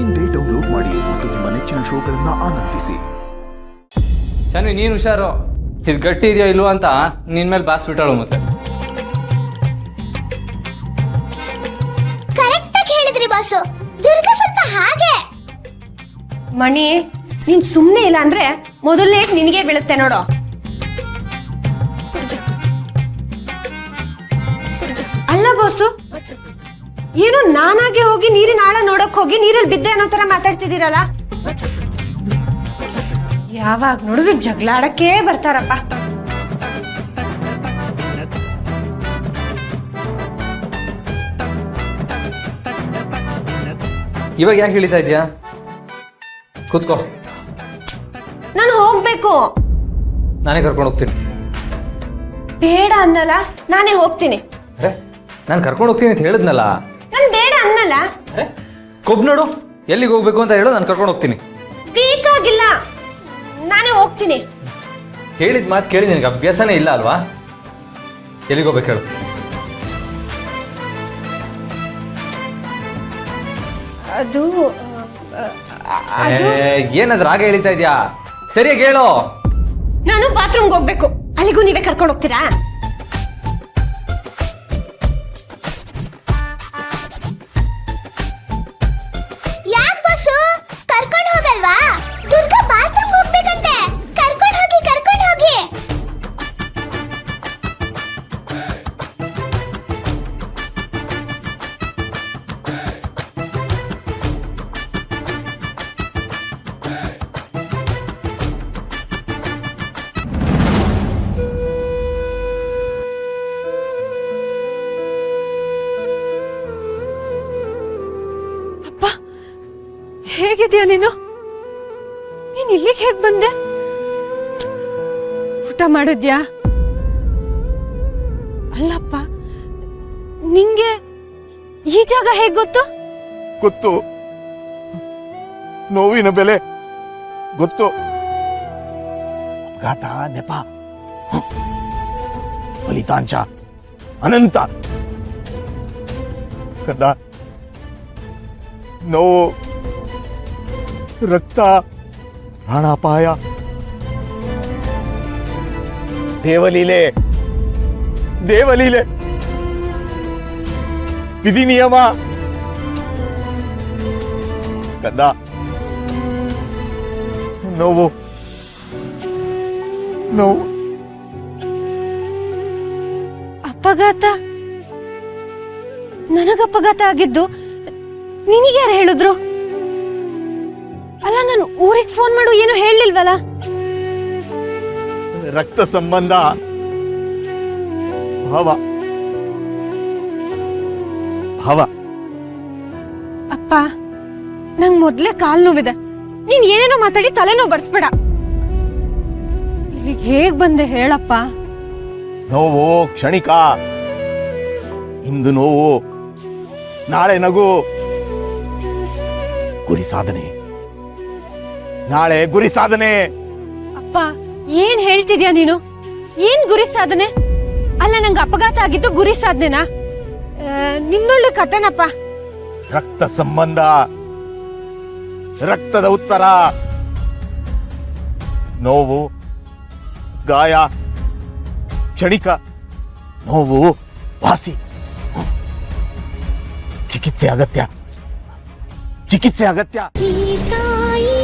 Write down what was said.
ಇಂದೇ ಡೌನ್ಲೋಡ್ ಮಾಡಿ ಮತ್ತು ನಿಮ್ಮ ನೆಚ್ಚಿನ ಶೋಗಳನ್ನ ಆನಂದಿಸಿ. ಶಾನ್ವಿ, ನೀನು ಹುಷಾರು. ಇದು ಗಟ್ಟಿ ಇದೆಯೋ ಇಲ್ವೋ ಅಂತ ನಿನ್ ಮೇಲೆ ಬಾಸ್ ಬಿಟ್ಟಾಳು. ಮತ್ತೆ ಕರೆಕ್ಟ್ ಆಗಿ ಹೇಳಿದ್ರಿ ಬಾಸು. ದುರ್ಗಾ ಸ್ವಲ್ಪ ಹಾಗೆ. ಮಣಿ, ನೀನ್ ಸುಮ್ನೆ ಇಲ್ಲ ಅಂದ್ರೆ ಮೊದಲನೇ ನಿನಗೆ ಬೀಳುತ್ತೆ ನೋಡು. ಅಲ್ಲ ಬಾಸು, ಏನು ನಾನಾಗೆ ಹೋಗಿ ನೀರಿನ ಆಳ ನೋಡಕ್ ಹೋಗಿ ನೀರಲ್ಲಿ ಬಿದ್ದೆ ಅನ್ನೋ ತರ ಮಾತಾಡ್ತಿದ್ದೀರಲ್ಲ. ಯಾವಾಗ ನೋಡಿದ್ರು ಜಗಳ ಆಡಕ್ಕೆ ಬರ್ತಾರಪ್ಪ. ಇವಾಗ ಯಾಕೆ ಹೇಳಿತಾ ಇದ್ಯಾ? ಕೂತ್ಕೋ. ನಾನು ಹೋಗ್ಬೇಕು. ನಾನೇ ಕರ್ಕೊಂಡು ಹೋಗ್ತೀನಿ. ಬೇಡ ಅನ್ನಲ್ಲ, ನಾನೇ ಹೋಗ್ತೀನಿ. ಅರೆ, ನಾನು ಕರ್ಕೊಂಡು ಹೋಗ್ತೀನಿ ಅಂತ ಹೇಳಿದ್ನಲ್ಲ. ನನ್ ಬೇಡ ಅನ್ನಲ್ಲ. ಅರೆ, ಕೊಬ್ಬು ನೋಡು, ಎಲ್ಲಿಗೆ ಹೋಗ್ಬೇಕು ಅಂತ ಹೇಳು, ನಾನು ಕರ್ಕೊಂಡು ಹೋಗ್ತೀನಿ. ಬೇಕಾಗಿಲ್ಲ, ನಾನೇ ಹೋಗ್ತೀನಿ. ಹೇಳಿದ ಮಾತು ಕೇಳಿ ನಿನಗೆ ಅಭ್ಯಾಸನೇ ಇಲ್ಲ ಅಲ್ವಾ? ಎಲ್ಲಿಗೆ ಹೋಗ್ಬೇಕು ಹೇಳು. ಅದು ಏನಾದ್ರೂ ಆಗ ಹೇಳಿತಾ ಇದ್ಯಾ? ಸರಿಯಾಗಿ ಹೇಳು. ನಾನು ಬಾತ್ರೂಮ್ಗೆ ಹೋಗ್ಬೇಕು. ಅಲ್ಲಿಗೂ ನೀವೇ ಕರ್ಕೊಂಡು ಹೋಗ್ತೀರಾ? ಯಾಕೆ ಬಾಸು ಕರ್ಕೊಂಡು ಹೋಗಲ್ವಾ? ದುರ್ಗಾ ಬಾತ್ರೂಮ್ ಹೋಗ್ಬೇಕಂತೆ. ಕರ್ಕೊಂಡು ಹೋಗಿ, ಕರ್ಕೊಂಡು ಹೋಗಿ. ಹೇಗಿದ್ಯಾ ನೀನು? ನೀನ್ ಇಲ್ಲಿಗೆ ಹೇಗ್ ಬಂದೆ? ಊಟ ಮಾಡಿದ್ಯಾ? ಅಲ್ಲಪ್ಪ, ನಿಂಗೆ ಈ ಜಾಗ ಹೇಗ್ ಗೊತ್ತು? ಗೊತ್ತು, ನೋವಿನ ಬೆಲೆ ಗೊತ್ತು. ಅಪಘಾತ, ನೆಪ, ಫಲಿತಾಂಶ ಅನಂತ. ಕಂದ, ನೋವು, ರಕ್ತ, ಪ್ರಾಣಾಪಾಯ, ದೇವಲೀಲೆ, ದೇವಲೀಲೆ, ವಿಧಿ ನಿಯಮ. ಕಂದ, ನೋವು, ನೋವು. ಅಪಘಾತ? ನನಗ ಅಪಘಾತ ಆಗಿದ್ದು ನಿನಗೆ ಯಾರು ಹೇಳಿದ್ರು? ಅಲ್ಲ, ನಾನು ಊರಿಗೆ ಫೋನ್ ಮಾಡು ಏನು ಹೇಳಿಲ್ವಲ್ಲ? ರಕ್ತ ಸಂಬಂಧ, ಭಾವ, ಭಾವ. ಅಪ್ಪ, ನಂಗ್ ಮೊದ್ಲೇ ಕಾಲ್ ನೋವಿದೆ. ನೀನ್ ಏನೇನೋ ಮಾತಾಡಿ ತಲೆನೋವು ಬರ್ಸ್ಬೇಡ. ಇಲ್ಲಿಗೆ ಹೇಗ್ ಬಂದೆ ಹೇಳಪ್ಪ? ನೋವು ಕ್ಷಣಿಕ. ಇಂದು ನೋವು, ನಾಳೆ ನಗು. ಗುರಿ ಸಾಧನೆ, ನಾಳೆ ಗುರಿ ಸಾಧನೆ. ಅಪ್ಪ, ಏನ್ ಹೇಳ್ತಿದ್ಯಾ ನೀನು? ಏನ್ ಗುರಿ ಸಾಧನೆ? ಅಲ್ಲ, ನಂಗೆ ಅಪಘಾತ ಆಗಿದ್ದು ಗುರಿ ಸಾಧನೆನಾ? ನಿನ್ನೊಳ್ಳೆ ಕತೆನಪ್ಪ. ರಕ್ತ ಸಂಬಂಧ, ರಕ್ತದ ಉತ್ತರ. ನೋವು, ಗಾಯ, ಕ್ಷಣಿಕ. ನೋವು ವಾಸಿ. ಚಿಕಿತ್ಸೆ ಅಗತ್ಯ, ಚಿಕಿತ್ಸೆ ಅಗತ್ಯ. ಈ ತಾಯಿ